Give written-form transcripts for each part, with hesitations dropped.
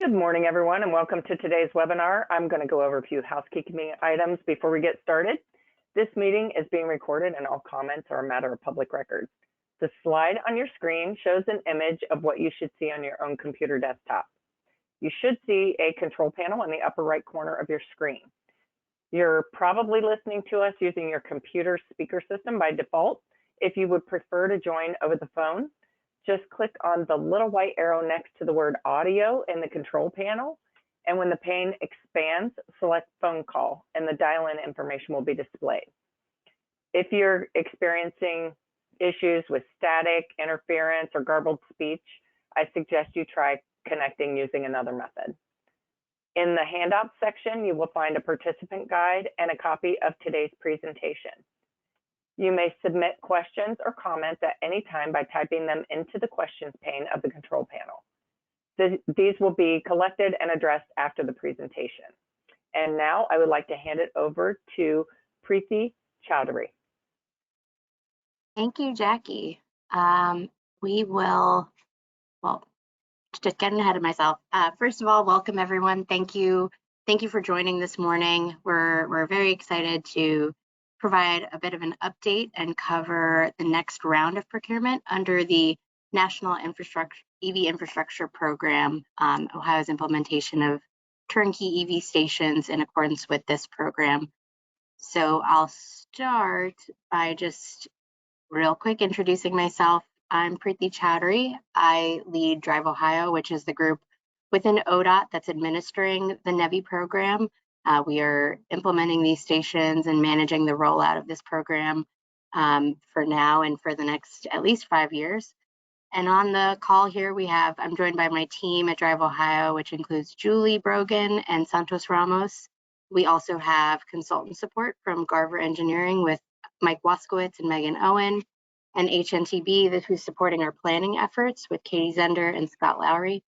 Good morning, everyone, and welcome to today's webinar. I'm going to go over a few housekeeping items before we get started. This meeting is being recorded and all comments are a matter of public record. The slide on your screen shows an image of what you should see on your own computer desktop. You should see a control panel in the upper right corner of your screen. You're probably listening to us using your computer speaker system by default. If you would prefer to join over the phone, just click on the little white arrow next to the word audio in the control panel. And when the pane expands, select phone call and the dial-in information will be displayed. If you're experiencing issues with static, interference, or garbled speech, I suggest you try connecting using another method. In the handouts section, you will find a participant guide and a copy of today's presentation. You may submit questions or comments at any time by typing them into the questions pane of the control panel. These will be collected and addressed after the presentation. And now I would like to hand it over to Preeti Chowdhury. Thank you, Jackie. Just getting ahead of myself. First of all, welcome everyone. Thank you for joining this morning. We're very excited to provide a bit of an update and cover the next round of procurement under the National EV Infrastructure Program, Ohio's implementation of turnkey EV stations in accordance with this program. So I'll start by just real quick introducing myself. I'm Preeti Chowdhury. I lead Drive Ohio, which is the group within ODOT that's administering the NEVI program. We are implementing these stations and managing the rollout of this program for now and for the next at least 5 years. And on the call here, I'm joined by my team at Drive Ohio, which includes Julie Brogan and Santos Ramos. We also have consultant support from Garver Engineering with Mike Waskowitz and Megan Owen, and HNTB, who's supporting our planning efforts with Katie Zender and Scott Lowry.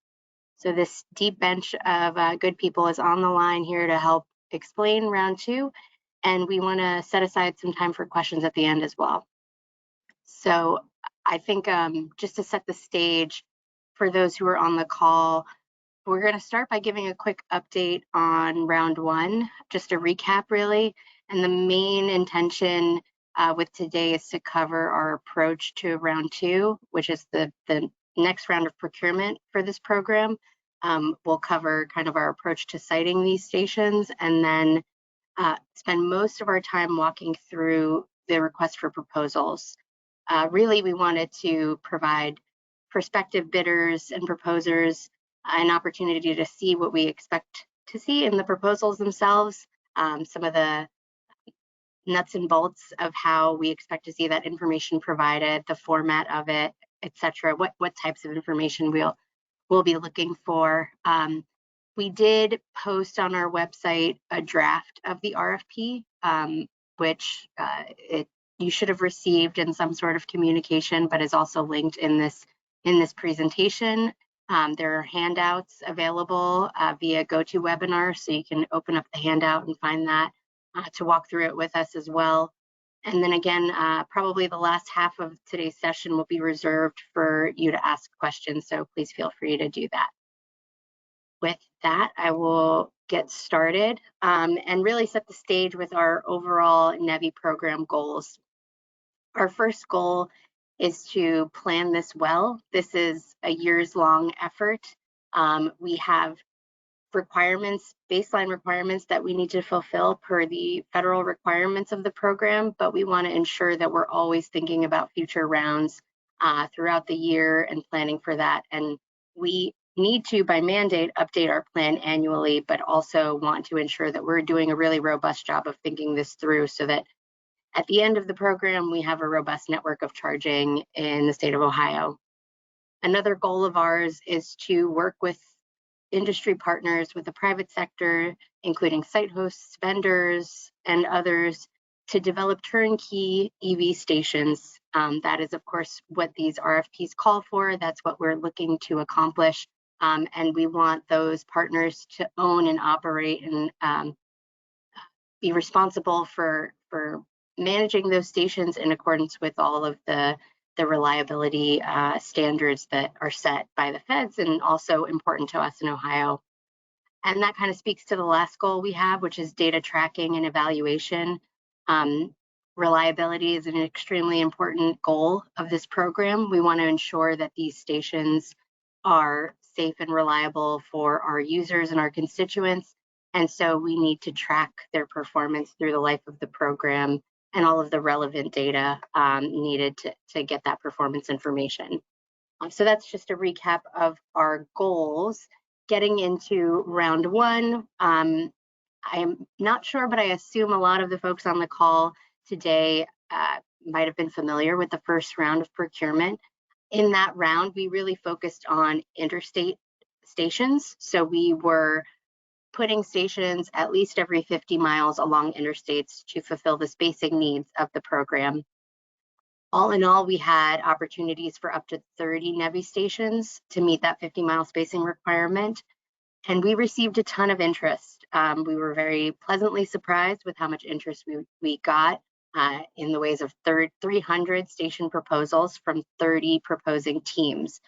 So this deep bench of good people is on the line here to help explain round 2, and we want to set aside some time for questions at the end as well. So I think just to set the stage for those who are on the call, we're going to start by giving a quick update on round 1, just a recap really, and the main intention with today is to cover our approach to round 2, which is the next round of procurement for this program. We'll cover kind of our approach to siting these stations and then spend most of our time walking through the request for proposals. Really, we wanted to provide prospective bidders and proposers an opportunity to see what we expect to see in the proposals themselves, some of the nuts and bolts of how we expect to see that information provided, the format of it, etc. What types of information we'll be looking for. We did post on our website a draft of the RFP, which you should have received in some sort of communication, but is also linked in this presentation. There are handouts available via GoToWebinar, so you can open up the handout and find that to walk through it with us as well. And then again, probably the last half of today's session will be reserved for you to ask questions, so please feel free to do that. With that, I will get started and really set the stage with our overall NEVI program goals. Our first goal is to plan this well. This is a years-long effort. We have baseline requirements that we need to fulfill per the federal requirements of the program, but we want to ensure that we're always thinking about future rounds throughout the year and planning for that. And we need to, by mandate, update our plan annually, but also want to ensure that we're doing a really robust job of thinking this through so that at the end of the program, we have a robust network of charging in the state of Ohio. Another goal of ours is to work with industry partners with the private sector, including site hosts, vendors, and others, to develop turnkey EV stations. That is, of course, what these RFPs call for. That's what we're looking to accomplish. And we want those partners to own and operate and be responsible for managing those stations in accordance with all of the the reliability standards that are set by the feds and also important to us in Ohio. And that kind of speaks to the last goal we have, which is data tracking and evaluation. Reliability is an extremely important goal of this program. We want to ensure that these stations are safe and reliable for our users and our constituents. And so we need to track their performance through the life of the program and all of the relevant data needed to get that performance information. So that's just a recap of our goals. Getting into round one, I'm not sure, but I assume a lot of the folks on the call today might have been familiar with the first round of procurement. In that round, we really focused on interstate stations. So we were putting stations at least every 50 miles along interstates to fulfill the basic needs of the program. All in all, we had opportunities for up to 30 NEVI stations to meet that 50-mile spacing requirement. And we received a ton of interest. We were very pleasantly surprised with how much interest we got in the ways of 300 station proposals from 30 proposing teams.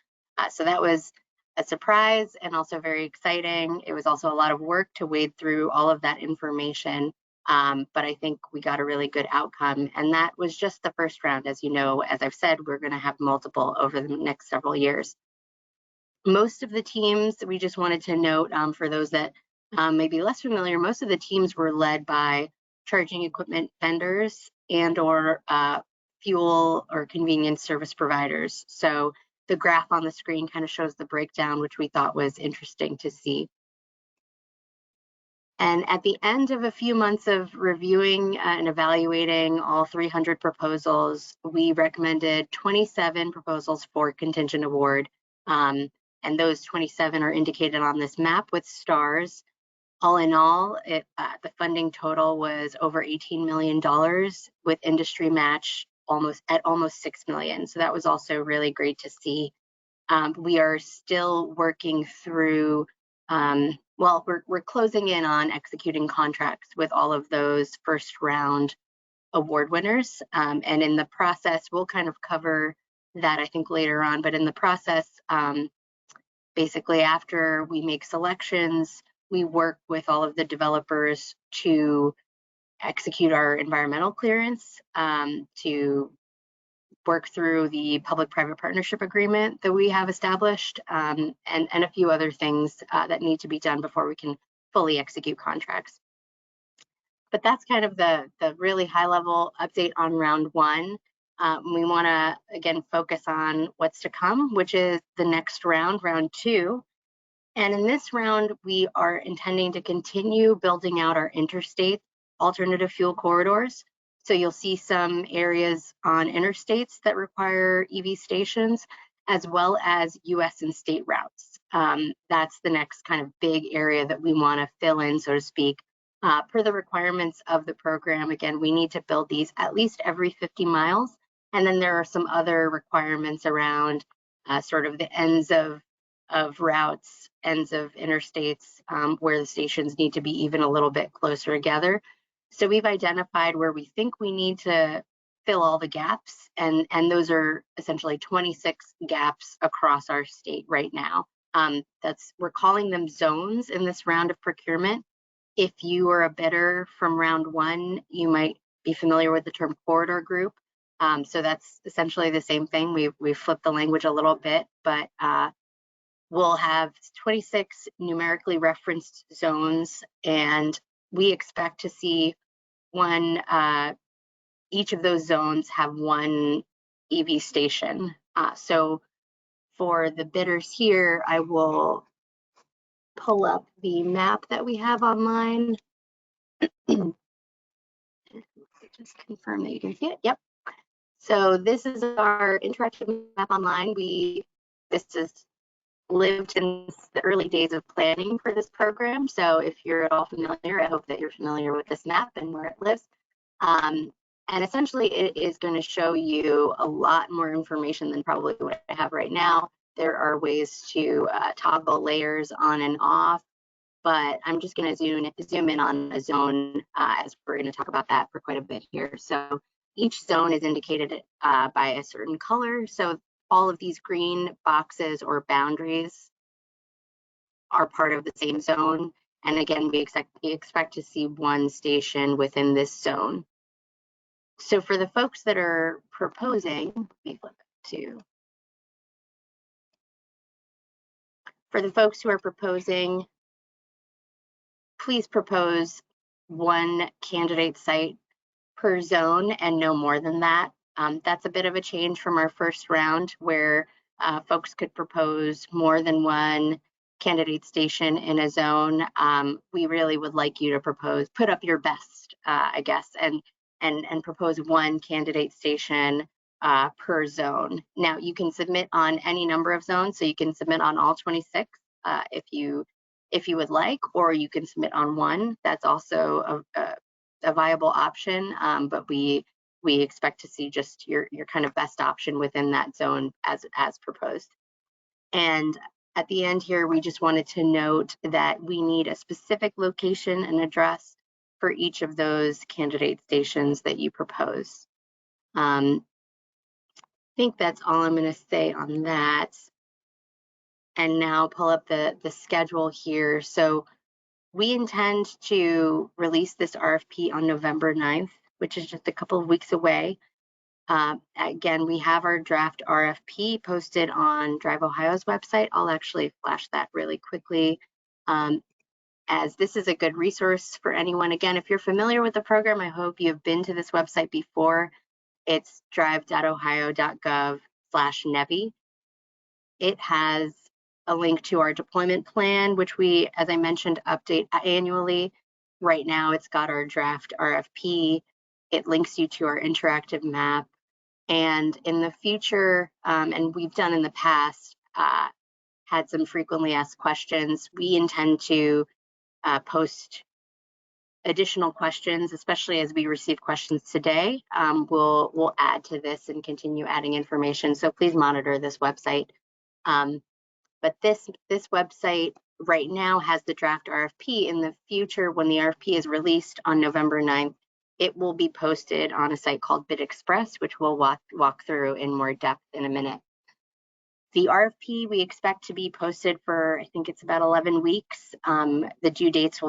So that was a surprise and also very exciting. It was also a lot of work to wade through all of that information. But I think we got a really good outcome. And that was just the first round. As you know, as I've said, we're going to have multiple over the next several years. Most of the teams, we just wanted to note for those that may be less familiar, most of the teams were led by charging equipment vendors and or fuel or convenience service providers. So the graph on the screen kind of shows the breakdown, which we thought was interesting to see. And at the end of a few months of reviewing and evaluating all 300 proposals, we recommended 27 proposals for contingent award. And those 27 are indicated on this map with stars. All in all, the funding total was over $18 million with industry match almost $6 million. So that was also really great to see. We are still working through, well, we're closing in on executing contracts with all of those first round award winners. And in the process, we'll kind of cover that, I think, later on. But in the process, basically after we make selections, we work with all of the developers to execute our environmental clearance, to work through the public-private partnership agreement that we have established, and a few other things that need to be done before we can fully execute contracts. But that's kind of the really high-level update on round one. We want to, again, focus on what's to come, which is the next round, round two. And in this round, we are intending to continue building out our interstate alternative fuel corridors. So you'll see some areas on interstates that require EV stations, as well as US and state routes. That's the next kind of big area that we want to fill in, so to speak. Per the requirements of the program, again, we need to build these at least every 50 miles. And then there are some other requirements around sort of the ends of routes, ends of interstates, where the stations need to be even a little bit closer together. So we've identified where we think we need to fill all the gaps, and those are essentially 26 gaps across our state right now. We're calling them zones in this round of procurement. If you are a bidder from round one, you might be familiar with the term corridor group. So that's essentially the same thing. We've flipped the language a little bit, but we'll have 26 numerically referenced zones, and we expect to see each of those zones have one EV station. So for the bidders here, I will pull up the map that we have online. Just confirm that you can see it. Yep. So this is our interactive map online. This is lived in the early days of planning for this program. So if you're at all familiar, I hope that you're familiar with this map and where it lives. And essentially it is going to show you a lot more information than probably what I have right now. There are ways to toggle layers on and off, but I'm just going to zoom in on a zone as we're going to talk about that for quite a bit here. So Each zone is indicated by a certain color. So all of these green boxes or boundaries are part of the same zone. And again, we expect to see one station within this zone. So for the folks that are proposing, let me flip to, for the folks who are proposing, please propose one candidate site per zone and no more than that. That's a bit of a change from our first round where folks could propose more than one candidate station in a zone. We really would like you to put up your best, I guess, and propose one candidate station per zone. Now you can submit on any number of zones, so you can submit on all 26 if you would like, or you can submit on one. That's also a viable option, but we expect to see just your kind of best option within that zone as proposed. And at the end here, we just wanted to note that we need a specific location and address for each of those candidate stations that you propose. I think that's all I'm going to say on that. And now pull up the schedule here. So we intend to release this RFP on November 9th, which is just a couple of weeks away. Again, we have our draft RFP posted on Drive Ohio's website. I'll actually flash that really quickly, as this is a good resource for anyone. Again, if you're familiar with the program, I hope you've been to this website before. It's drive.ohio.gov/NEVI. It has a link to our deployment plan, which we, as I mentioned, update annually. Right now, it's got our draft RFP. It links you to our interactive map. And in the future, and we've done in the past, had some frequently asked questions. We intend to post additional questions, especially as we receive questions today. We'll add to this and continue adding information. So please monitor this website. But this website right now has the draft RFP. In the future, when the RFP is released on November 9th, it will be posted on a site called Bid Express, which we'll walk through in more depth in a minute. The RFP we expect to be posted for, I think it's about 11 weeks. The due date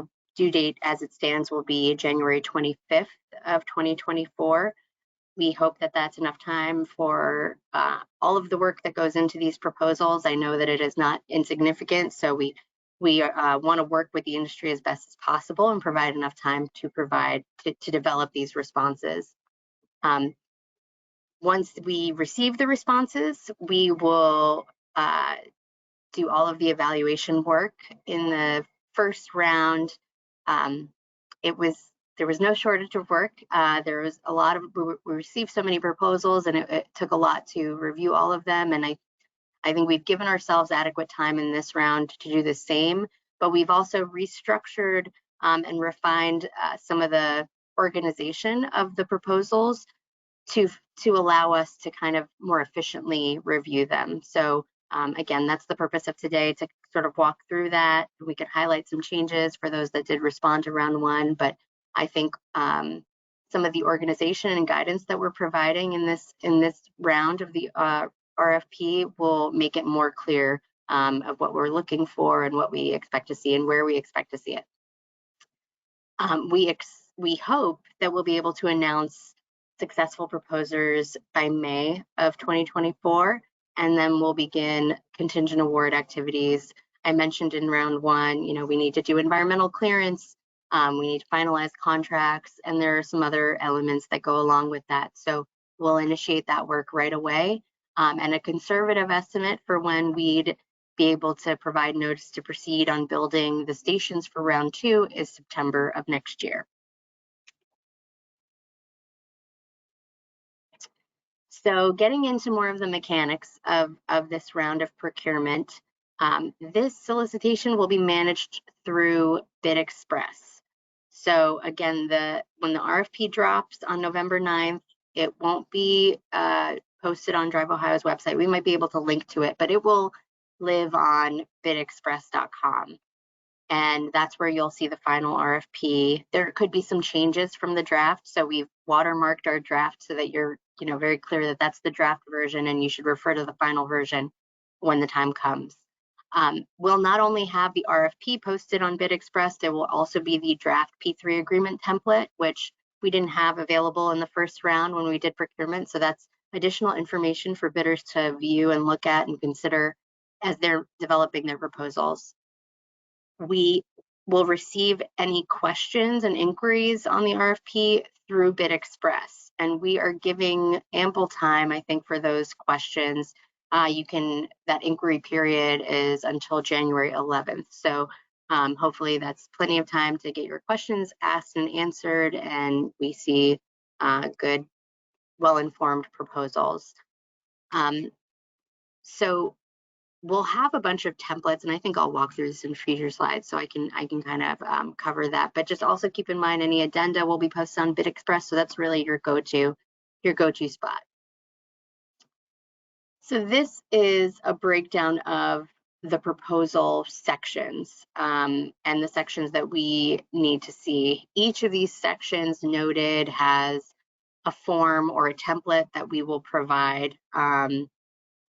as it stands will be January 25th of 2024. We hope that that's enough time for all of the work that goes into these proposals. I know that it is not insignificant, so we want to work with the industry as best as possible and provide enough time to develop these responses. Once we receive the responses, we will do all of the evaluation work. In the first round, there was no shortage of work. There was a lot of, we received so many proposals, and it took a lot to review all of them. And I think we've given ourselves adequate time in this round to do the same, but we've also restructured and refined some of the organization of the proposals to allow us to kind of more efficiently review them. So again, that's the purpose of today, to sort of walk through that. We could highlight some changes for those that did respond to round one, but I think some of the organization and guidance that we're providing in this round of the RFP will make it more clear of what we're looking for and what we expect to see and where we expect to see it. We hope that we'll be able to announce successful proposers by May of 2024, and then we'll begin contingent award activities. I mentioned in round one, we need to do environmental clearance, we need to finalize contracts, and there are some other elements that go along with that. So we'll initiate that work right away. And a conservative estimate for when we'd be able to provide notice to proceed on building the stations for round two is September of next year. So getting into more of the mechanics of this round of procurement, this solicitation will be managed through Bid Express. So again, when the RFP drops on November 9th, it won't be posted on Drive Ohio's website. We might be able to link to it, but it will live on bidexpress.com. and that's where you'll see the final RFP. There could be some changes from the draft, so we've watermarked our draft so that you're very clear that that's the draft version and you should refer to the final version when the time comes. We'll not only have the RFP posted on BidExpress, there will also be the draft P3 agreement template, which we didn't have available in the first round when we did procurement. So that's additional information for bidders to view and look at and consider as they're developing their proposals. We will receive any questions and inquiries on the RFP through BidExpress, and we are giving ample time, I think, for those questions. That inquiry period is until January 11th. So hopefully that's plenty of time to get your questions asked and answered, and we see good, well-informed proposals. So we'll have a bunch of templates, and I think I'll walk through this in future slides so I can kind of cover that. But just also keep in mind any addenda will be posted on BidExpress, so that's really your go-to spot. So this is a breakdown of the proposal sections and the sections that we need to see. Each of these sections noted has a form or a template that we will provide.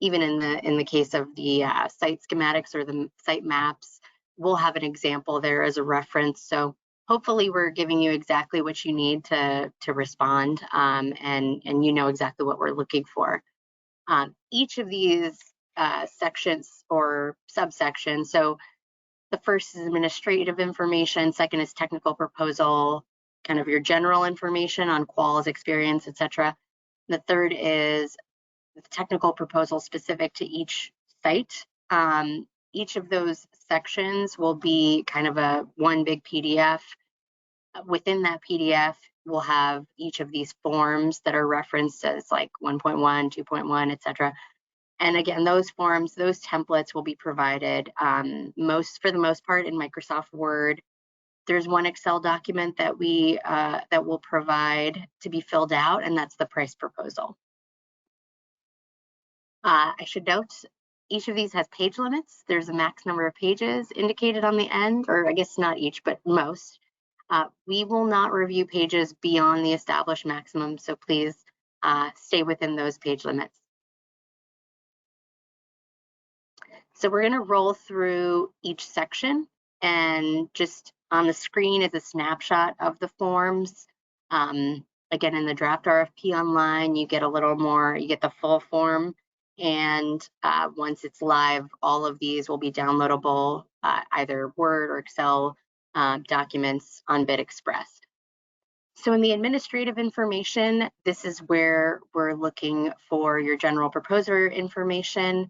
Even in the case of the site schematics or the site maps, we'll have an example there as a reference. So hopefully we're giving you exactly what you need to respond, and you know exactly what we're looking for. Each of these sections or subsections, so the first is administrative information, second is technical proposal, kind of your general information on quals, experience, etc. The third is the technical proposal specific to each site. Each of those sections will be kind of one big PDF. Within that PDF, we'll have each of these forms that are referenced as like 1.1, 2.1, etc. And again, those forms, those templates will be provided for the most part in Microsoft Word. There's one Excel document that we'll provide to be filled out, and that's the price proposal. I should note, each of these has page limits. There's a max number of pages indicated on the end, or I guess not each, but most. We will not review pages beyond the established maximum, so please stay within those page limits. So we're going to roll through each section, and just on the screen is a snapshot of the forms. Again, in the draft RFP online, you get a little more, you get the full form, and once it's live, all of these will be downloadable, either Word or Excel documents on BidExpress. So in the administrative information, this is where we're looking for your general proposer information.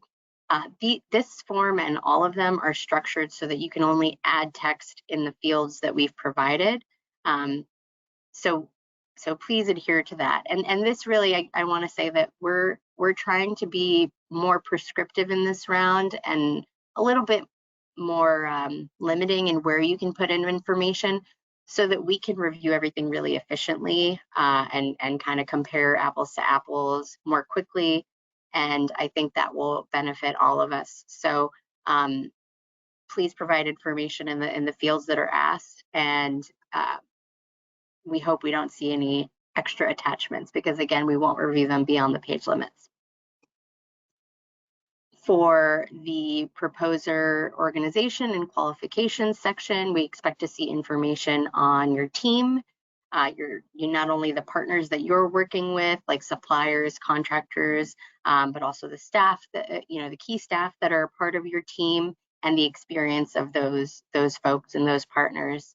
This form and all of them are structured so that you can only add text in the fields that we've provided. So please adhere to that. And this really, I want to say that we're trying to be more prescriptive in this round and a little bit more limiting in where you can put in information so that we can review everything really efficiently and kind of compare apples to apples more quickly. And I think that will benefit all of us. So please provide information in the fields that are asked, and we hope we don't see any extra attachments, because again, we won't review them beyond the page limits. For the proposer organization and qualifications section, we expect to see information on your team, not only the partners that you're working with, like suppliers, contractors, but also the staff, the key staff that are part of your team, and the experience of those folks and those partners.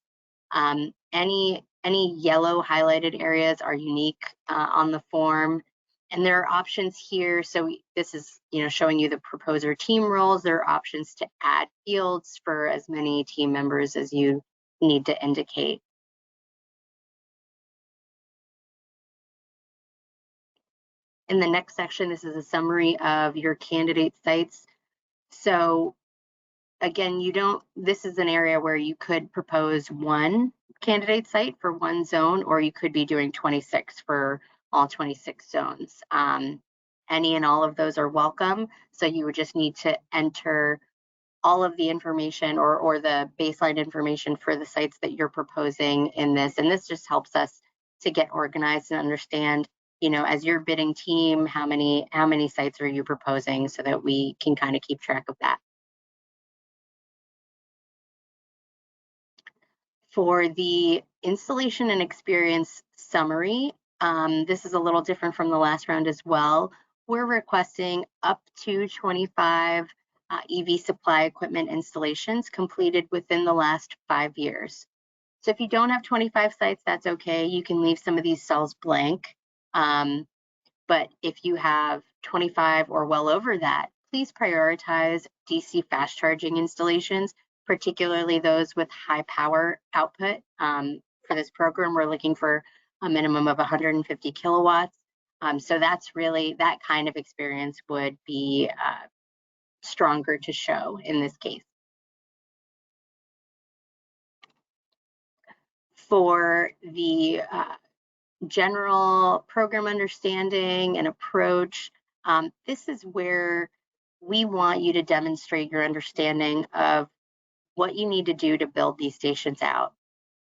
Any yellow highlighted areas are unique on the form, and there are options here. So this is showing you the proposer team roles. There are options to add fields for as many team members as you need to indicate. In the next section, this is a summary of your candidate sites. So again, this is an area where you could propose one candidate site for one zone, or you could be doing 26 for all 26 zones. Any and all of those are welcome. So you would just need to enter all of the information or the baseline information for the sites that you're proposing in this. And this just helps us to get organized and understand, you know, as your bidding team, how many sites are you proposing, so that we can kind of keep track of that. For the installation and experience summary, this is a little different from the last round as well. We're requesting up to 25 EV supply equipment installations completed within the last 5 years. So if you don't have 25 sites, that's okay. You can leave some of these cells blank. But if you have 25 or well over that, please prioritize DC fast charging installations, particularly those with high power output. For this program, we're looking for a minimum of 150 kilowatts. So that's really, that kind of experience would be stronger to show in this case. For the general program understanding and approach, this is where we want you to demonstrate your understanding of what you need to do to build these stations out.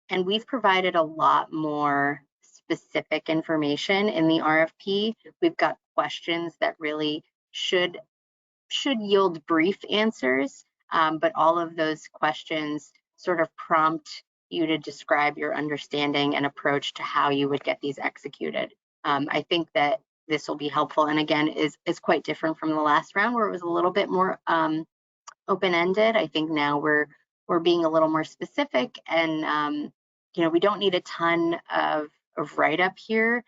And we've provided a lot more specific information in the RFP. We've got questions that really should yield brief answers, but all of those questions sort of prompt you to describe your understanding and approach to how you would get these executed. I think that this will be helpful, and again, is quite different from the last round where it was a little bit more open-ended. I think now we're being a little more specific, and you know, we don't need a ton of write-up here.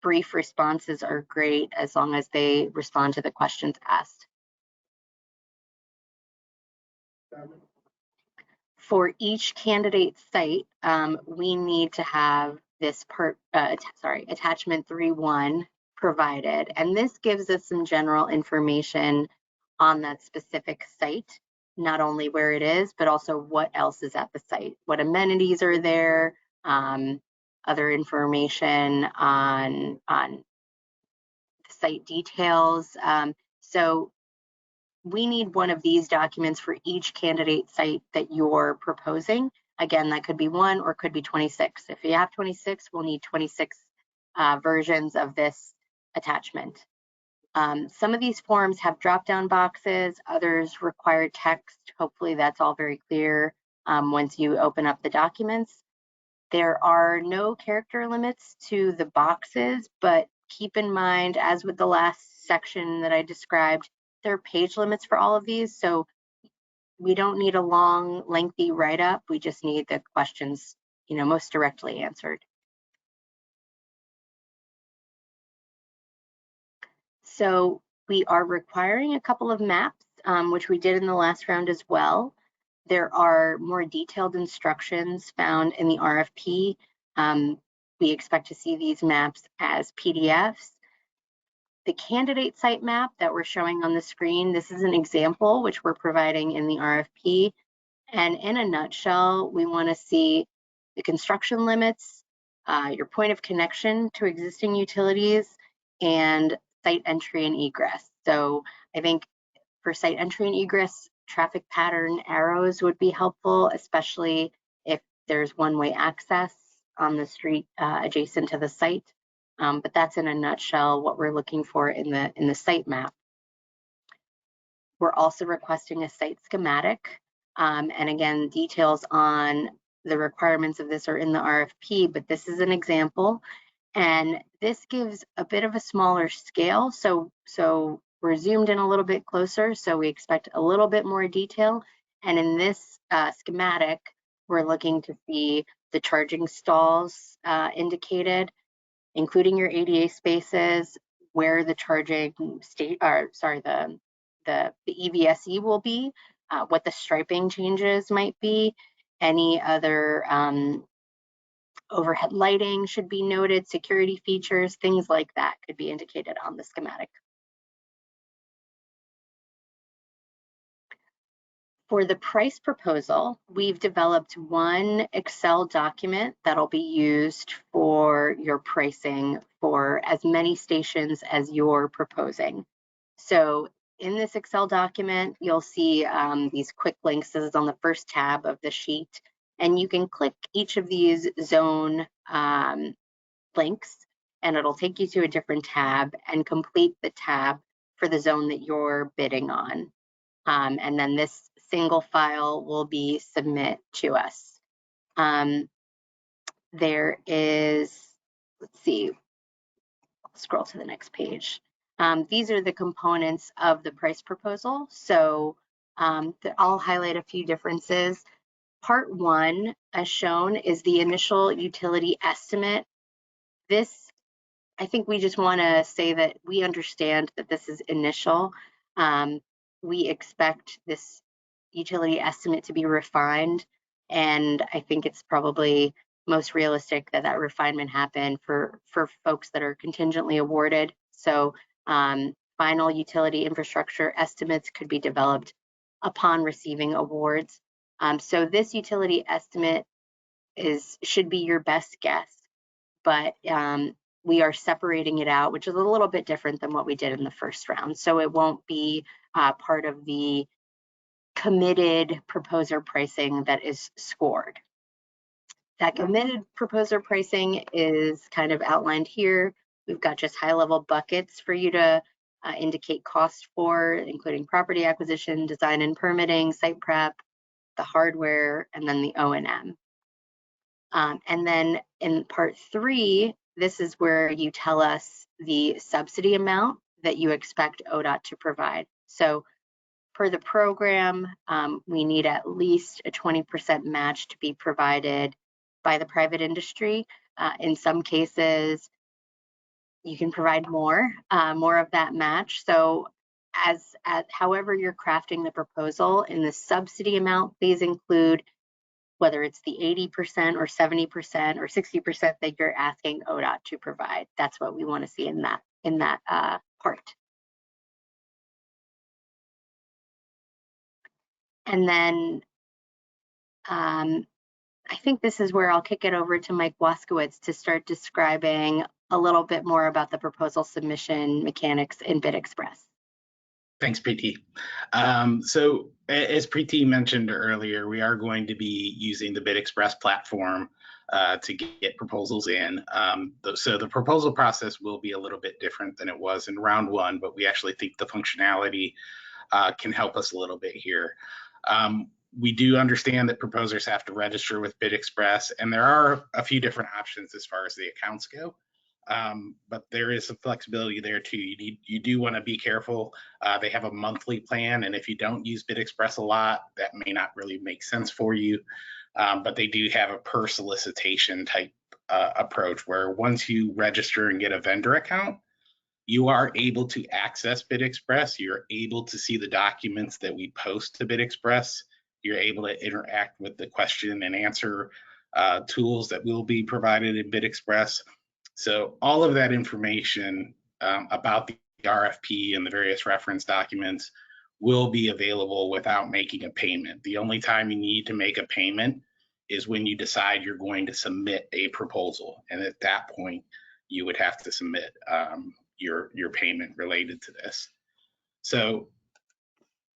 Brief responses are great as long as they respond to the questions asked. For each candidate site, we need to have this attachment 3.1 provided. And this gives us some general information on that specific site, not only where it is, but also what else is at the site, what amenities are there, other information on the site details. So we need one of these documents for each candidate site that you're proposing. Again, that could be 1 or could be 26. If you have 26, we'll need 26 versions of this attachment. Some of these forms have drop-down boxes, others require text. Hopefully that's all very clear once you open up the documents. There are no character limits to the boxes, but keep in mind, as with the last section that I described, there are page limits for all of these, so we don't need a long, lengthy write-up. We just need the questions, you know, most directly answered. So we are requiring a couple of maps, which we did in the last round as well. There are more detailed instructions found in the RFP. We expect to see these maps as PDFs. The candidate site map that we're showing on the screen, this is an example which we're providing in the RFP. And in a nutshell, we want to see the construction limits, your point of connection to existing utilities, and site entry and egress. So I think for site entry and egress, traffic pattern arrows would be helpful, especially if there's one-way access on the street adjacent to the site. But that's in a nutshell what we're looking for in the site map. We're also requesting a site schematic. And again, details on the requirements of this are in the RFP, but this is an example. And this gives a bit of a smaller scale. So we're zoomed in a little bit closer, so we expect a little bit more detail. And in this schematic, we're looking to see the charging stalls indicated, including your ADA spaces, where the charging the EVSE will be, what the striping changes might be, any other overhead lighting should be noted, security features, things like that could be indicated on the schematic. For the price proposal, we've developed one Excel document that'll be used for your pricing for as many stations as you're proposing. So in this Excel document, you'll see these quick links. This is on the first tab of the sheet, and you can click each of these zone links, and it'll take you to a different tab and complete the tab for the zone that you're bidding on. And then this single file will be submit to us. There is, let's see, I'll scroll to the next page. These are the components of the price proposal. So I'll highlight a few differences. Part 1, as shown, is the initial utility estimate. This, I think we just want to say that we understand that this is initial. We expect this utility estimate to be refined, and I think it's probably most realistic that that refinement happen for folks that are contingently awarded. So final utility infrastructure estimates could be developed upon receiving awards. So this utility estimate should be your best guess, but we are separating it out, which is a little bit different than what we did in the first round. So it won't be part of the committed proposer pricing that is scored. That committed proposer pricing is kind of outlined here. We've got just high-level buckets for you to indicate cost for, including property acquisition, design and permitting, site prep, the hardware, and then the O&M. And then in part 3, this is where you tell us the subsidy amount that you expect ODOT to provide. So per the program, we need at least a 20% match to be provided by the private industry. In some cases, you can provide more of that match. So however you're crafting the proposal, in the subsidy amount, please include whether it's the 80% or 70% or 60% that you're asking ODOT to provide. That's what we want to see in that part. And then I think this is where I'll kick it over to Mike Waskowitz to start describing a little bit more about the proposal submission mechanics in BidExpress. Thanks, Preeti. So as Preeti mentioned earlier, we are going to be using the BidExpress platform to get proposals in. So the proposal process will be a little bit different than it was in round 1, but we actually think the functionality can help us a little bit here. We do understand that proposers have to register with BidExpress, and there are a few different options as far as the accounts go. But there is some flexibility there too. You do want to be careful. They have a monthly plan, and if you don't use BidExpress a lot, that may not really make sense for you. But they do have a per solicitation type approach where once you register and get a vendor account, you are able to access BidExpress. You're able to see the documents that we post to BidExpress. You're able to interact with the question and answer tools that will be provided in BidExpress. So all of that information about the RFP and the various reference documents will be available without making a payment. The only time you need to make a payment is when you decide you're going to submit a proposal. And at that point, you would have to submit your payment related to this. So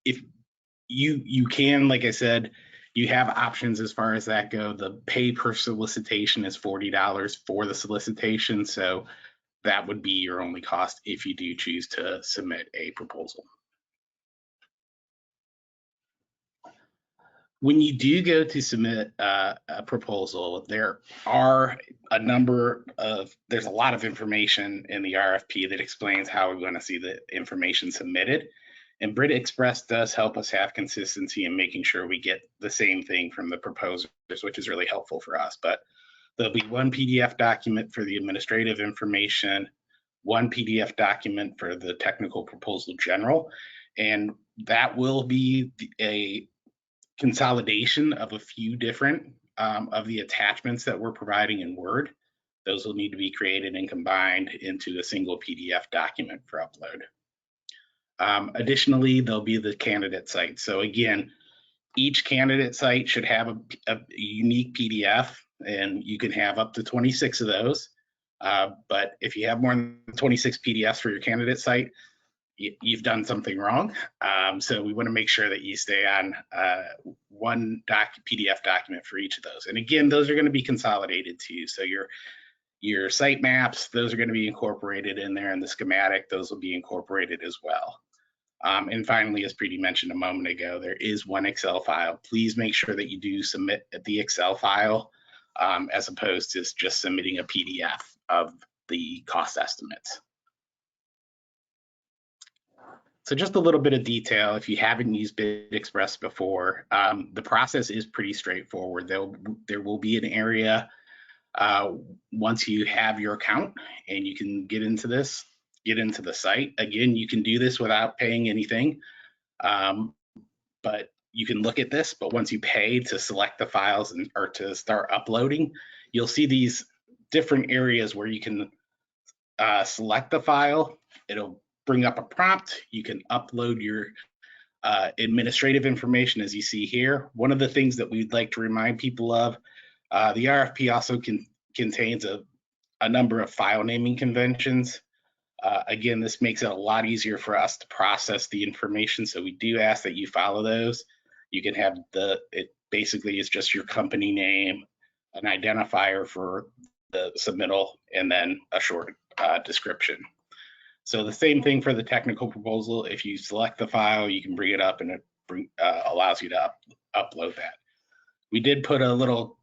if you can, like I said, you have options as far as that go. The pay per solicitation is $40 for the solicitation. So that would be your only cost if you do choose to submit a proposal. When you do go to submit a proposal, there's a lot of information in the RFP that explains how we want to see the information submitted. And BidExpress does help us have consistency in making sure we get the same thing from the proposers, which is really helpful for us. But there'll be one PDF document for the administrative information, one PDF document for the technical proposal general, and that will be a consolidation of a few different of the attachments that we're providing in Word. Those will need to be created and combined into a single PDF document for upload. Additionally, there'll be the candidate site. So again, each candidate site should have a unique PDF, and you can have up to 26 of those. But if you have more than 26 PDFs for your candidate site, you've done something wrong. So we want to make sure that you stay on one PDF document for each of those. And again, those are going to be consolidated too. So your site maps, those are going to be incorporated in there, and the schematic, those will be incorporated as well. And finally, as Preeti mentioned a moment ago, there is one Excel file. Please make sure that you do submit the Excel file as opposed to just submitting a PDF of the cost estimates. So just a little bit of detail, if you haven't used BidXpress before, the process is pretty straightforward. There will be an area once you have your account and you can get into the site. Again, you can do this without paying anything, but you can look at this. But once you pay to select the files or to start uploading, you'll see these different areas where you can select the file. It'll bring up a prompt. You can upload your administrative information, as you see here. One of the things that we'd like to remind people of, the RFP also contains a number of file naming conventions. Again, this makes it a lot easier for us to process the information, so we do ask that you follow those. You can have it basically is just your company name, an identifier for the submittal, and then a short description. So the same thing for the technical proposal. If you select the file, you can bring it up and it allows you to upload that. We did put a little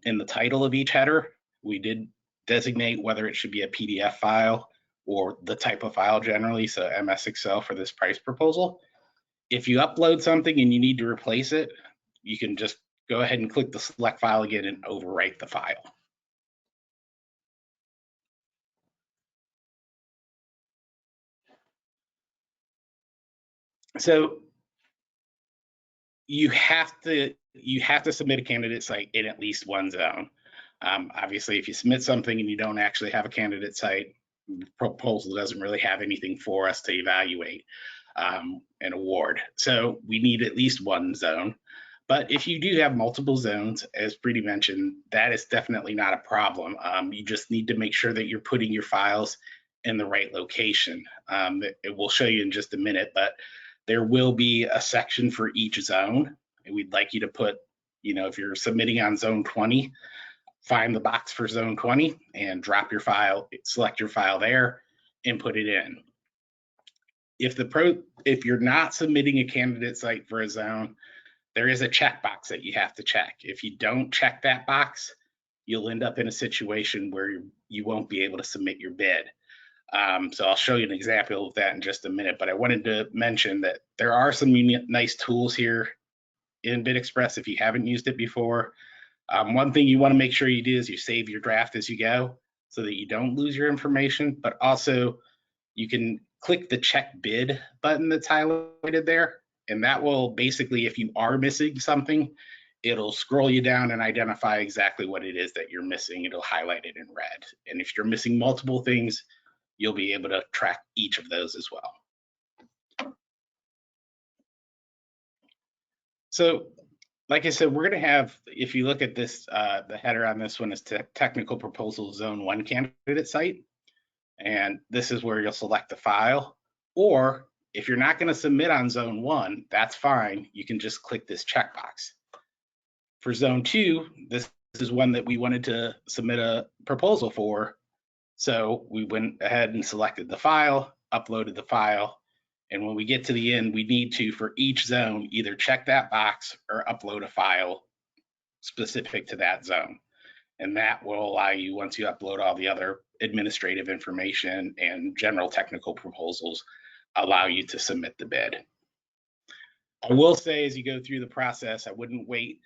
in the title of each header. We did designate whether it should be a PDF file or the type of file generally, so MS Excel for this price proposal. If you upload something and you need to replace it, you can just go ahead and click the select file again and overwrite the file. So you have to submit a candidate site in at least one zone. Obviously, if you submit something and you don't actually have a candidate site, the proposal doesn't really have anything for us to evaluate and award. So we need at least one zone. But if you do have multiple zones, as Preeti mentioned, that is definitely not a problem. You just need to make sure that you're putting your files in the right location. It will show you in just a minute, but there will be a section for each zone. And we'd like you to put, if you're submitting on zone 20, find the box for zone 20 and drop your file, select your file there and put it in. If you're not submitting a candidate site for a zone, there is a checkbox that you have to check. If you don't check that box, you'll end up in a situation where you won't be able to submit your bid. So I'll show you an example of that in just a minute, but I wanted to mention that there are some nice tools here in BidXpress if you haven't used it before. One thing you want to make sure you do is you save your draft as you go so that you don't lose your information, but also you can click the check bid button that's highlighted there, and that will basically, if you are missing something, it'll scroll you down and identify exactly what it is that you're missing. It'll highlight it in red. And if you're missing multiple things, you'll be able to track each of those as well. So, like I said, we're going to have, if you look at this, the header on this one is Technical Proposal Zone 1 candidate site. And this is where you'll select the file. Or if you're not going to submit on Zone 1, that's fine. You can just click this checkbox. For Zone 2, this is one that we wanted to submit a proposal for. So we went ahead and selected the file, uploaded the file, and when we get to the end, we need to, for each zone, either check that box or upload a file specific to that zone. And that will allow you, once you upload all the other administrative information and general technical proposals, allow you to submit the bid. I will say, as you go through the process, I wouldn't wait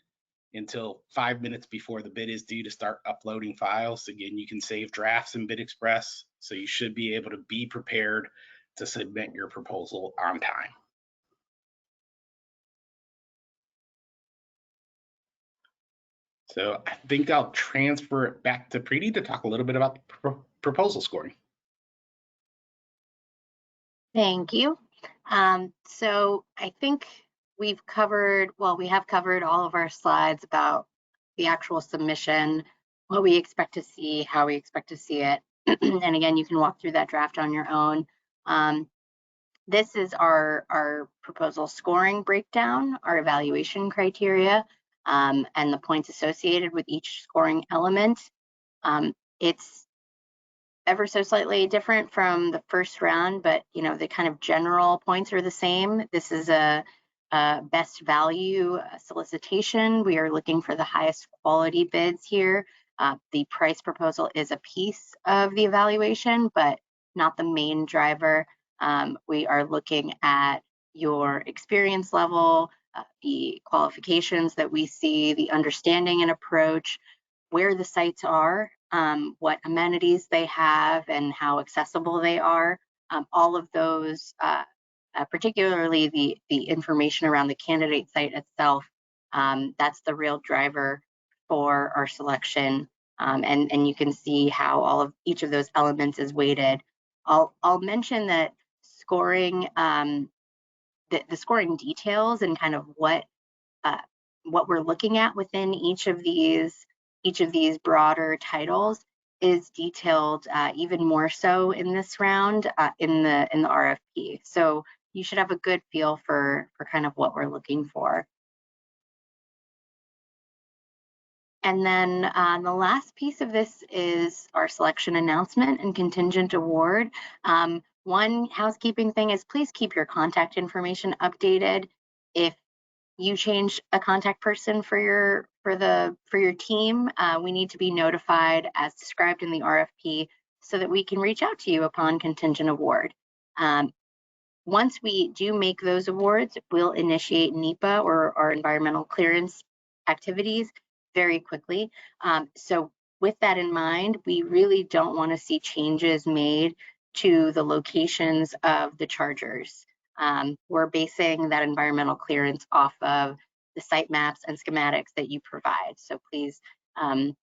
until 5 minutes before the bid is due to start uploading files. Again, you can save drafts in BidXpress, so you should be able to be prepared to submit your proposal on time. So I think I'll transfer it back to Preeti to talk a little bit about proposal scoring. Thank you. So I think we have covered all of our slides about the actual submission, what we expect to see, how we expect to see it. And again, you can walk through that draft on your own. This is our proposal scoring breakdown, our evaluation criteria, and the points associated with each scoring element. It's ever so slightly different from the first round, but the kind of general points are the same. This is a best value solicitation. We are looking for the highest quality bids here. The price proposal is a piece of the evaluation, but not the main driver. We are looking at your experience level, the qualifications that we see, the understanding and approach, where the sites are, what amenities they have, and how accessible they are. All of those, particularly the information around the candidate site itself, that's the real driver for our selection. And you can see how each of those elements is weighted. I'll mention that scoring, the scoring details and kind of what we're looking at within each of these broader titles is detailed even more so in this round in the RFP. So you should have a good feel for kind of what we're looking for. And then the last piece of this is our selection announcement and contingent award. One housekeeping thing is please keep your contact information updated. If you change a contact person for your team, we need to be notified as described in the RFP so that we can reach out to you upon contingent award. Once we do make those awards, we'll initiate NEPA or our environmental clearance activities very quickly. So with that in mind, we really don't want to see changes made to the locations of the chargers. We're basing that environmental clearance off of the site maps and schematics that you provide. So please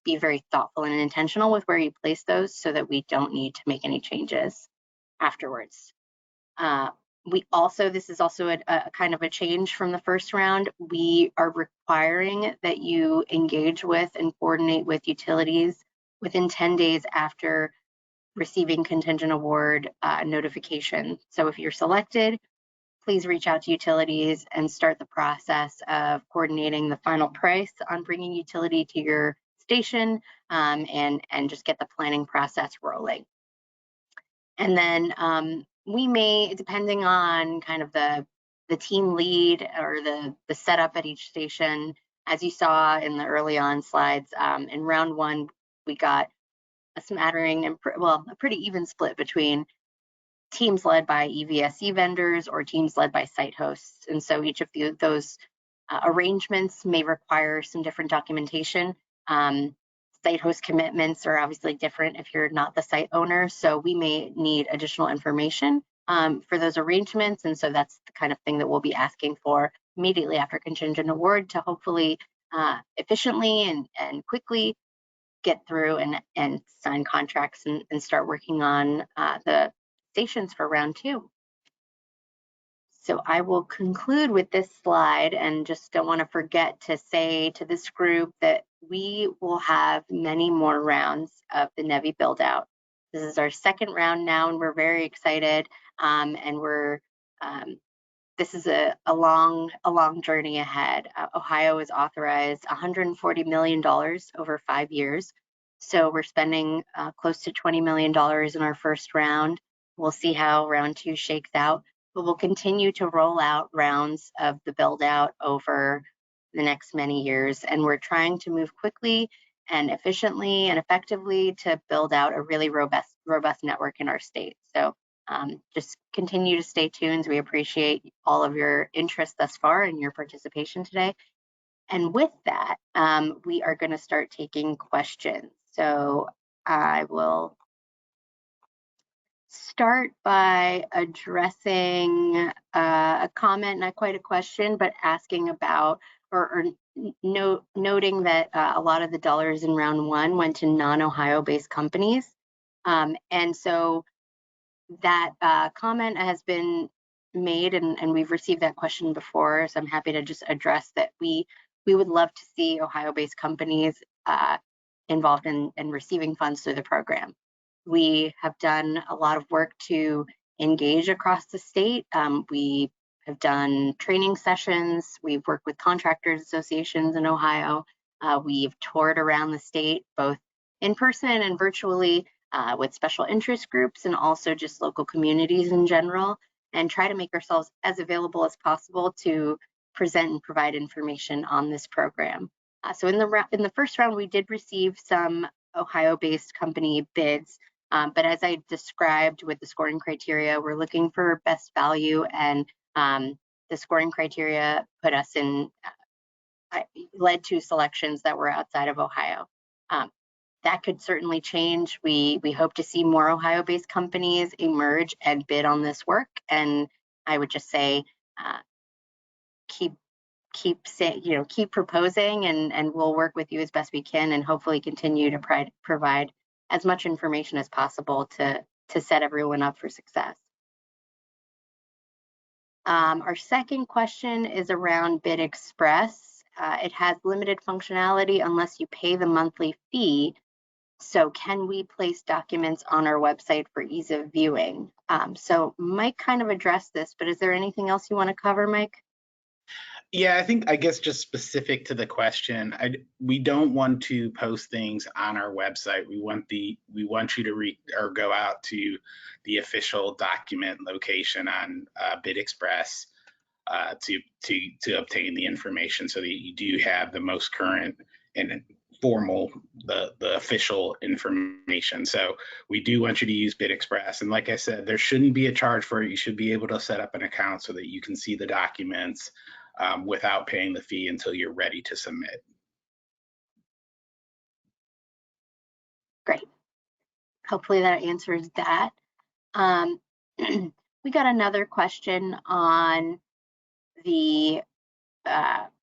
be very thoughtful and intentional with where you place those so that we don't need to make any changes afterwards. This is also a kind of a change from the first round. We are requiring that you engage with and coordinate with utilities within 10 days after receiving contingent award notification. So if you're selected, please reach out to utilities and start the process of coordinating the final price on bringing utility to your station and just get the planning process rolling. And then we may, depending on kind of the team lead or the setup at each station, as you saw in the early on slides, in round one, we got a smattering and a pretty even split between teams led by EVSE vendors or teams led by site hosts. And so each of those arrangements may require some different documentation. Site host commitments are obviously different if you're not the site owner. So we may need additional information for those arrangements. And so that's the kind of thing that we'll be asking for immediately after contingent award to hopefully efficiently and quickly get through and sign contracts and start working on the stations for round two. So I will conclude with this slide and just don't want to forget to say to this group that we will have many more rounds of the NEVI build out. This is our second round now and we're very excited and this is a long journey ahead. Ohio has authorized $140 million over 5 years. So we're spending close to $20 million in our first round. We'll see how round two shakes out, but we'll continue to roll out rounds of the build out over the next many years. And we're trying to move quickly and efficiently and effectively to build out a really robust network in our state. So just continue to stay tuned. We appreciate all of your interest thus far and your participation today. And with that, we are going to start taking questions. So I will start by addressing a comment, not quite a question, but asking about or noting that a lot of the dollars in round one went to non-Ohio based companies. And so that comment has been made and we've received that question before, so I'm happy to just address that. We would love to see Ohio-based companies involved in receiving funds through the program. We have done a lot of work to engage across the state. We have done training sessions. We've worked with contractors associations in Ohio. We've toured around the state, both in person and virtually, with special interest groups and also just local communities in general, and try to make ourselves as available as possible to present and provide information on this program. So in the first round, we did receive some Ohio-based company bids, but as I described with the scoring criteria, we're looking for best value, and the scoring criteria put us in, led to selections that were outside of Ohio. That could certainly change. We hope to see more Ohio-based companies emerge and bid on this work. And I would just say, keep proposing, and we'll work with you as best we can, and hopefully continue to provide as much information as possible to set everyone up for success. Our second question is around Bid Express. It has limited functionality unless you pay the monthly fee. So can we place documents on our website for ease of viewing? So Mike kind of addressed this, but is there anything else you want to cover, Mike? Yeah, I guess just specific to the question, we don't want to post things on our website. We want you to go out to the official document location on Bid Express to obtain the information, so that you do have the most current and formal, the official information. So we do want you to use Bid Express, and like I said, there shouldn't be a charge for it. You should be able to set up an account so that you can see the documents without paying the fee until you're ready to submit. Great. Hopefully that answers that. We got another question on the,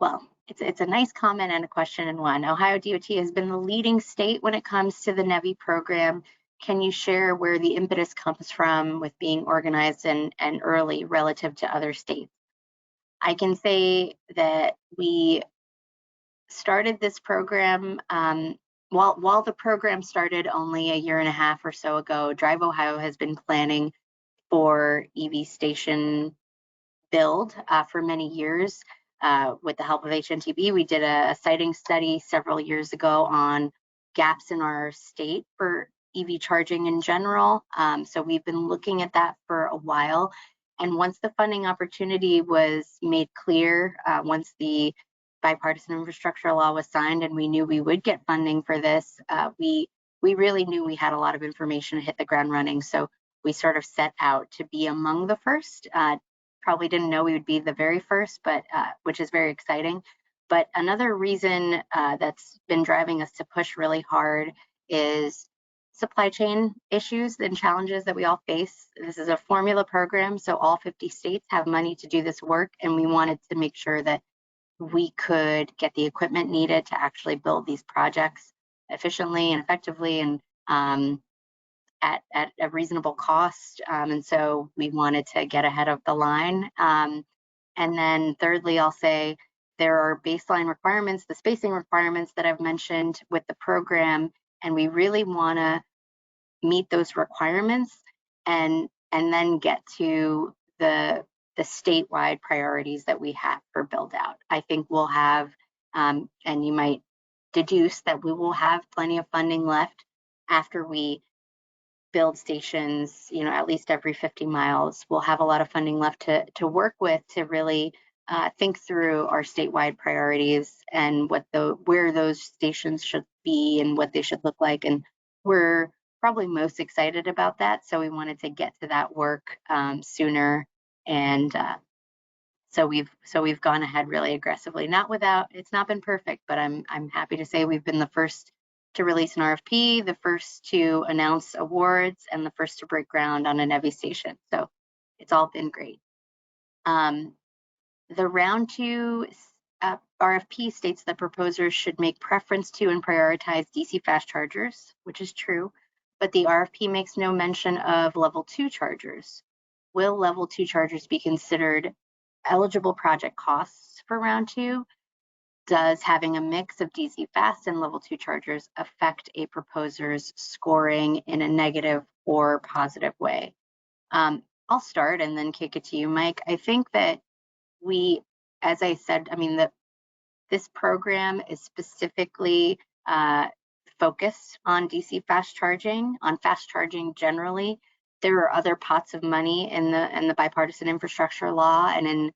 well, it's a nice comment and a question in one. Ohio DOT has been the leading state when it comes to the NEVI program. Can you share where the impetus comes from with being organized and early relative to other states? I can say that we started this program, while the program started only a year and a half or so ago, Drive Ohio has been planning for EV station build for many years. With the help of HNTB, we did a siting study several years ago on gaps in our state for EV charging in general. So we've been looking at that for a while. And once the funding opportunity was made clear, once the bipartisan infrastructure law was signed and we knew we would get funding for this, we really knew we had a lot of information to hit the ground running. So we sort of set out to be among the first. Probably didn't know we would be the very first, but which is very exciting. But another reason that's been driving us to push really hard is supply chain issues and challenges that we all face. This is a formula program, so all 50 states have money to do this work, and we wanted to make sure that we could get the equipment needed to actually build these projects efficiently and effectively, and at a reasonable cost. And so we wanted to get ahead of the line. And then thirdly, I'll say there are baseline requirements, the spacing requirements that I've mentioned with the program, and we really want to meet those requirements and then get to the statewide priorities that we have for build out. I think we'll have, and you might deduce that we will have plenty of funding left after we build stations, at least every 50 miles. We'll have a lot of funding left to work with to really think through our statewide priorities and where those stations should be and what they should look like. And we're probably most excited about that. So we wanted to get to that work sooner. And so we've gone ahead really aggressively. It's not been perfect, but I'm happy to say we've been the first to release an RFP, the first to announce awards, and the first to break ground on a NEVI station. So it's all been great. The round 2 RFP states that proposers should make preference to and prioritize DC fast chargers, which is true, but the RFP makes no mention of level 2 chargers. Will level 2 chargers be considered eligible project costs for round 2? Does having a mix of DC fast and level 2 chargers affect a proposer's scoring in a negative or positive way? I'll start and then kick it to you, Mike. I think that as I said, I mean, this program is specifically focused on DC fast charging, on fast charging generally. There are other pots of money in the bipartisan infrastructure law and in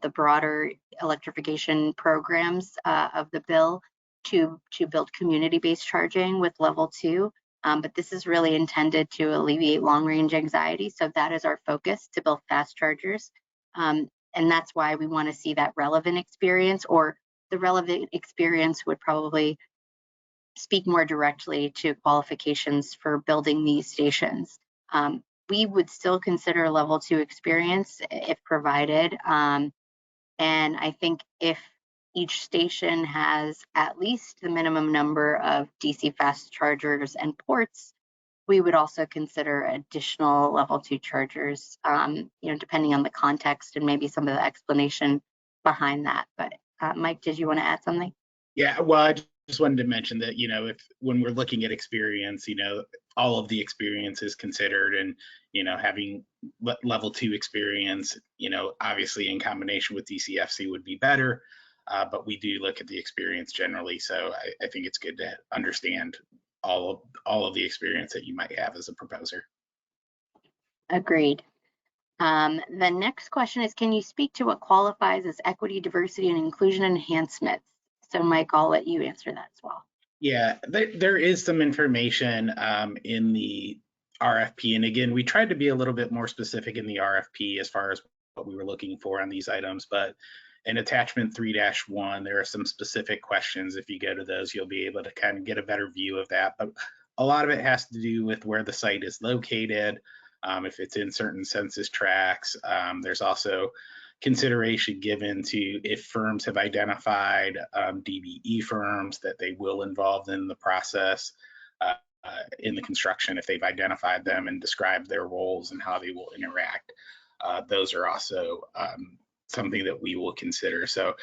the broader electrification programs of the bill to build community-based charging with level 2. But this is really intended to alleviate long-range anxiety. So that is our focus, to build fast chargers. And that's why we want to see that relevant experience, or the relevant experience would probably speak more directly to qualifications for building these stations. We would still consider level 2 experience if provided. And I think if each station has at least the minimum number of DC fast chargers and ports, we would also consider additional level 2 chargers, depending on the context and maybe some of the explanation behind that. But Mike, did you want to add something? Yeah, well, I just wanted to mention that, when we're looking at experience, all of the experience is considered, and, having level 2 experience, obviously in combination with DCFC would be better, but we do look at the experience generally. So I think it's good to understand all of the experience that you might have as a proposer. Agreed. The next question is, can you speak to what qualifies as equity, diversity, and inclusion enhancements? So Mike, I'll let you answer that as well. Yeah, there is some information in the RFP. And again, we tried to be a little bit more specific in the RFP as far as what we were looking for on these items. But in attachment 3-1, there are some specific questions. If you go to those, you'll be able to kind of get a better view of that. But a lot of it has to do with where the site is located, if it's in certain census tracts. There's also consideration given to if firms have identified DBE firms that they will involve in the process in the construction, if they've identified them and described their roles and how they will interact. Those are also something that we will consider. So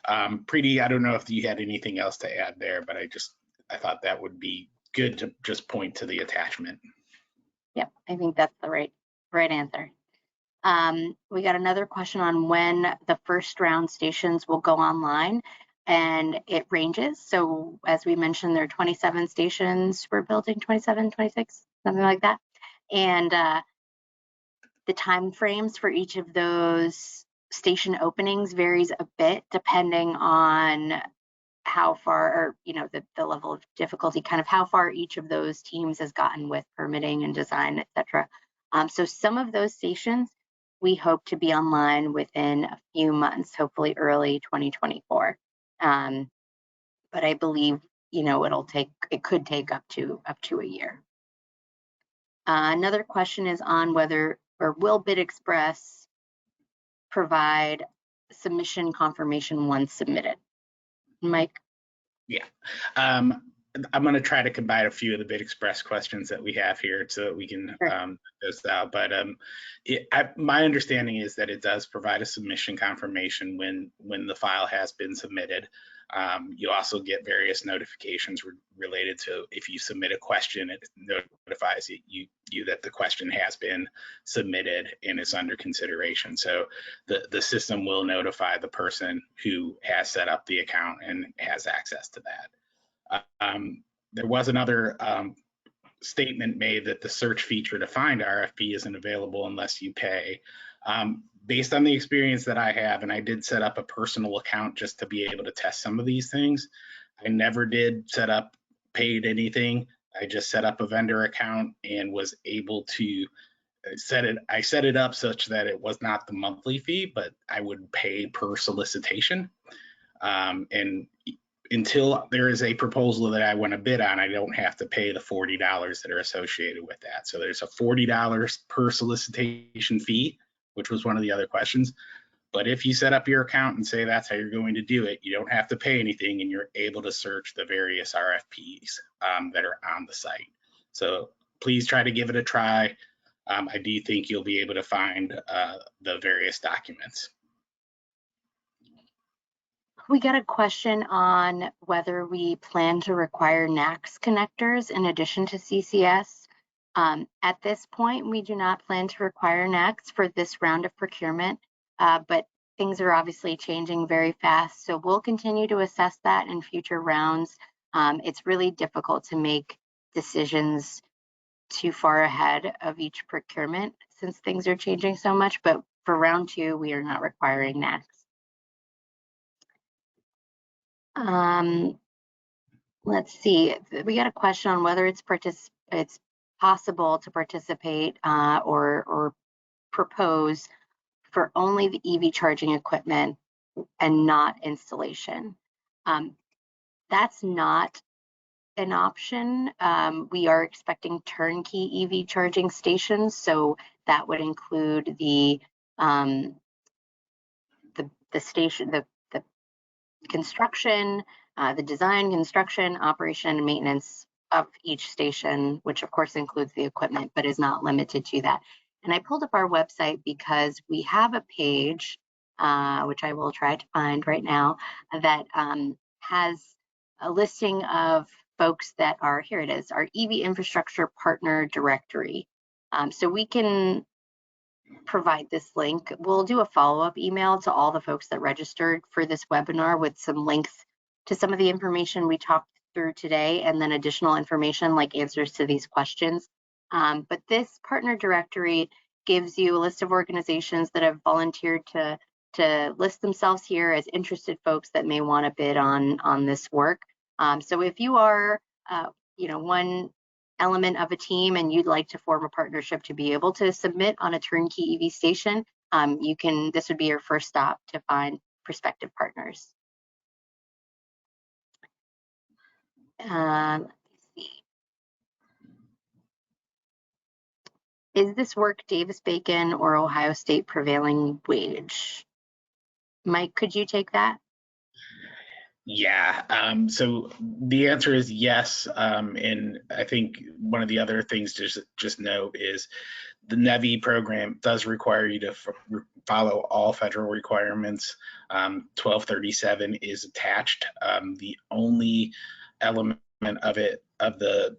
Preeti, I don't know if you had anything else to add there, but I thought that would be good to just point to the attachment. Yep, I think that's the right answer. We got another question on when the first round stations will go online, and it ranges. So as we mentioned, there are 27 stations we're building, 27, 26, something like that. And the time frames for each of those station openings varies a bit depending on how far, or the level of difficulty, kind of how far each of those teams has gotten with permitting and design, etc. So some of those stations we hope to be online within a few months, hopefully early 2024. But I believe it could take up to a year. Another question is on whether or will BidExpress provide submission confirmation once submitted. Mike? Yeah. I'm going to try to combine a few of the BidExpress questions that we have here so that we can those out. But my understanding is that it does provide a submission confirmation when the file has been submitted. You also get various notifications related to if you submit a question, it notifies you that the question has been submitted and is under consideration. So the system will notify the person who has set up the account and has access to that. There was another statement made that the search feature to find RFP isn't available unless you pay. Based on the experience that I have, and I did set up a personal account just to be able to test some of these things. I never did set up paid anything. I just set up a vendor account and was able to I set it up such that it was not the monthly fee, but I would pay per solicitation. And until there is a proposal that I want to bid on, I don't have to pay the $40 that are associated with that. So there's a $40 per solicitation fee, which was one of the other questions. But if you set up your account and say that's how you're going to do it, you don't have to pay anything, and you're able to search the various RFPs that are on the site. So please try to give it a try. I do think you'll be able to find the various documents. We got a question on whether we plan to require NACS connectors in addition to CCS. At this point, we do not plan to require NACs for this round of procurement, but things are obviously changing very fast. So we'll continue to assess that in future rounds. It's really difficult to make decisions too far ahead of each procurement since things are changing so much, but for round 2, we are not requiring NACs. Let's see, we got a question on whether it's possible to participate or propose for only the EV charging equipment and not installation. That's not an option. We are expecting turnkey EV charging stations, so that would include the station, the construction, the design, construction, operation, and maintenance of each station, which of course includes the equipment, but is not limited to that. And I pulled up our website because we have a page, which I will try to find right now, that has a listing of folks that are, here it is, our EV infrastructure partner directory. So we can provide this link. We'll do a follow-up email to all the folks that registered for this webinar with some links to some of the information we talked through today, and then additional information like answers to these questions. But this partner directory gives you a list of organizations that have volunteered to list themselves here as interested folks that may want to bid on this work. So if you are one element of a team and you'd like to form a partnership to be able to submit on a turnkey EV station, this would be your first stop to find prospective partners. Let's see. Is this work Davis-Bacon or Ohio State prevailing wage? Mike, could you take that? Yeah, so the answer is yes. And I think one of the other things to just note is the NEVI program does require you to follow all federal requirements. 1237 is attached. The only element of the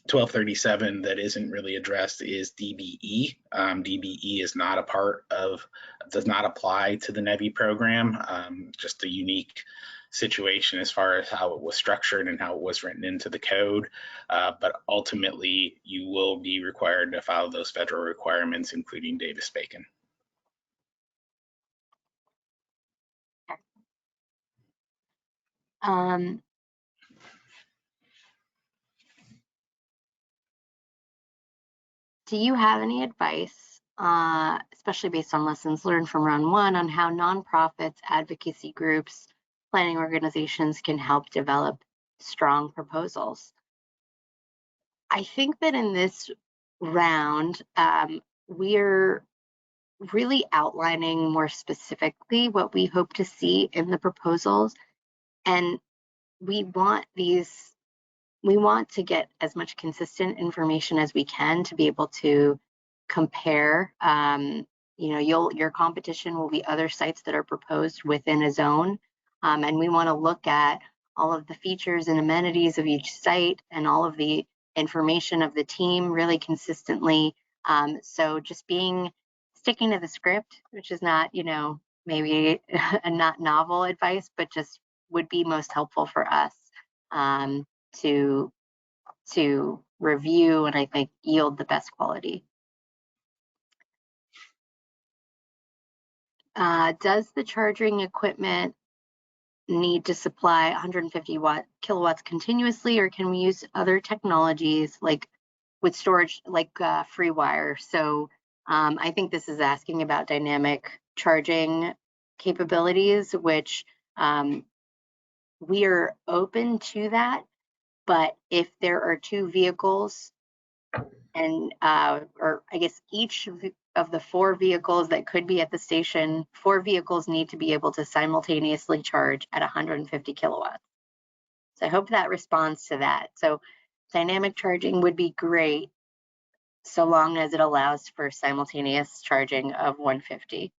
1237 that isn't really addressed is DBE. DBE is not a part of, does not apply to the NEVI program, just a unique situation as far as how it was structured and how it was written into the code. But ultimately, you will be required to follow those federal requirements, including Davis-Bacon. Do you have any advice, especially based on lessons learned from round 1, on how nonprofits, advocacy groups, planning organizations can help develop strong proposals? I think that in this round, we're really outlining more specifically what we hope to see in the proposals. And we want to get as much consistent information as we can to be able to compare. Your competition will be other sites that are proposed within a zone. And we want to look at all of the features and amenities of each site and all of the information of the team really consistently. So just sticking to the script, which is not, maybe a not novel advice, but just would be most helpful for us to review and I think yield the best quality. Does the charging equipment need to supply 150 kilowatts continuously, or can we use other technologies like with storage, like free wire? So I think this is asking about dynamic charging capabilities, which we are open to that. But if there are 2 vehicles and, or I guess each of the 4 vehicles that could be at the station, 4 vehicles need to be able to simultaneously charge at 150 kilowatts. So I hope that responds to that. So dynamic charging would be great so long as it allows for simultaneous charging of 150.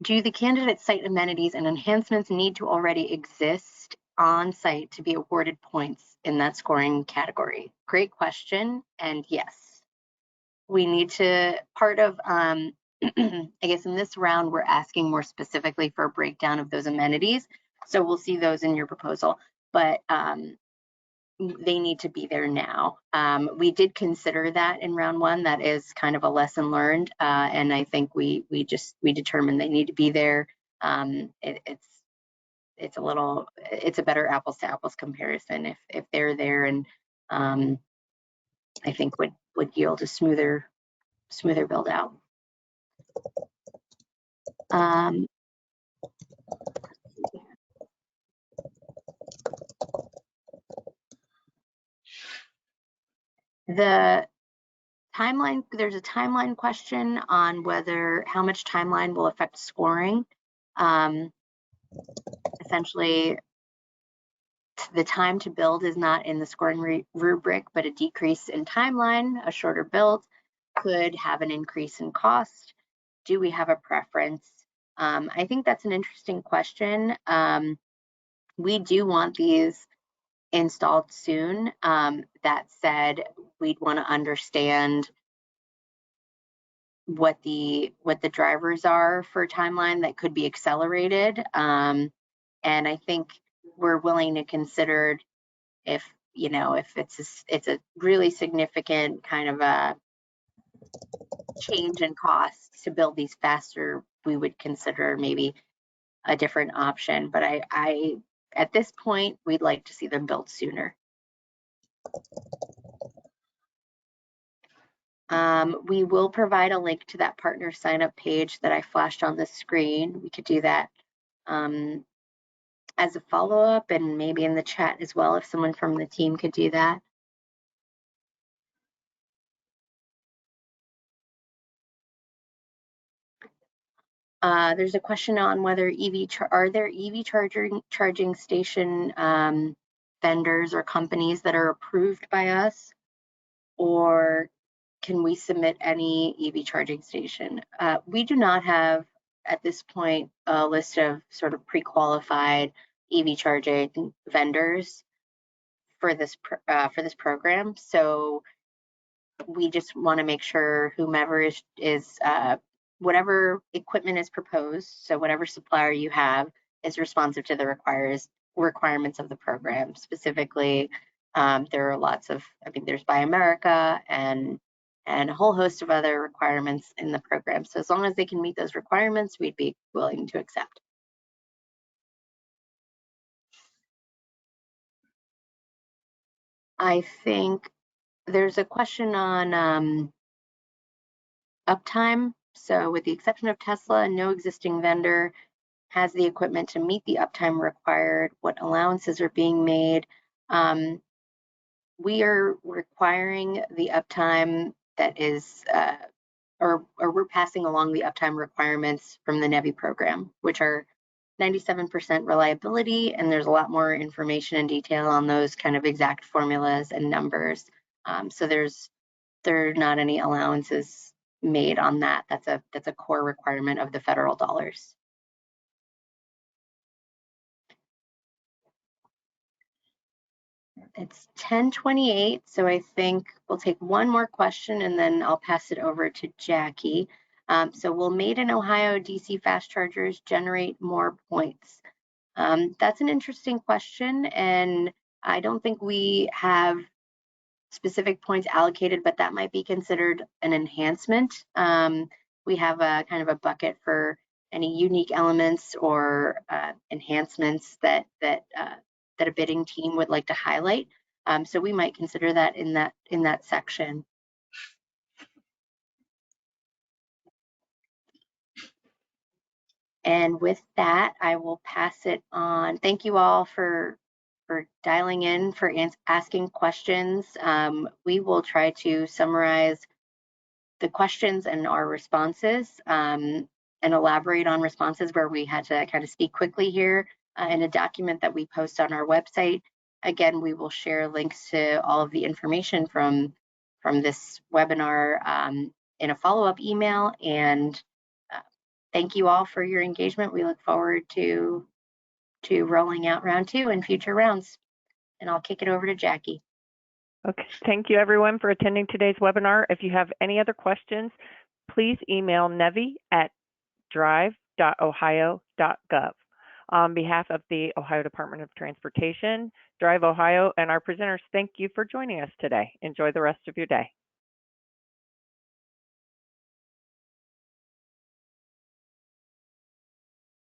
Do the candidate site amenities and enhancements need to already exist on site to be awarded points in that scoring category? Great question, and yes. We need to, part of, I guess in this round, we're asking more specifically for a breakdown of those amenities. So we'll see those in your proposal, but they need to be there now. We did consider that in round one. That is kind of a lesson learned, and I think we determined they need to be there. It's a better apples to apples comparison if they're there, and I think would yield a smoother build out. The timeline, there's a timeline question on whether how much timeline will affect scoring. Essentially, the time to build is not in the scoring rubric, but a decrease in timeline, a shorter build could have an increase in cost. Do we have a preference? I think that's an interesting question. We do want these installed soon. That said, we'd want to understand what the drivers are for a timeline that could be accelerated. And I think we're willing to consider if it's a really significant kind of a change in cost to build these faster, we would consider maybe a different option. But I at this point, we'd like to see them built sooner. We will provide a link to that partner sign up page that I flashed on the screen. We could do that as a follow-up and maybe in the chat as well if someone from the team could do that. There's a question on whether are there EV charging station vendors or companies that are approved by us, or can we submit any EV charging station? We do not have at this point a list of sort of pre-qualified EV charging vendors for this program. So we just want to make sure whomever is whatever equipment is proposed, so whatever supplier you have is responsive to the requirements of the program. Specifically, there are lots of, there's Buy America and a whole host of other requirements in the program. So as long as they can meet those requirements, we'd be willing to accept. I think there's a question on uptime. So with the exception of Tesla, no existing vendor has the equipment to meet the uptime required. What allowances are being made? We are requiring the uptime that is, or we're passing along the uptime requirements from the NEVI program, which are 97% reliability, and there's a lot more information and detail on those kind of exact formulas and numbers. So there are not any allowances made on that. That's a core requirement of the federal dollars. It's 10:28, so I think we'll take one more question and then I'll pass it over to Jackie. So will Made in Ohio DC fast chargers generate more points? That's an interesting question, and I don't think we have specific points allocated, but that might be considered an enhancement. We have a kind of a bucket for any unique elements or enhancements that a bidding team would like to highlight. So we might consider that in that section. And with that, I will pass it on. Thank you all for dialing in, for asking questions. We will try to summarize the questions and our responses and elaborate on responses where we had to kind of speak quickly here in a document that we post on our website. Again, we will share links to all of the information from this webinar in a follow-up email. And thank you all for your engagement. We look forward to to rolling out round 2 and future rounds. And I'll kick it over to Jackie. Okay, thank you everyone for attending today's webinar. If you have any other questions, please email NEVI at drive.ohio.gov. On behalf of the Ohio Department of Transportation, Drive Ohio, and our presenters, thank you for joining us today. Enjoy the rest of your day.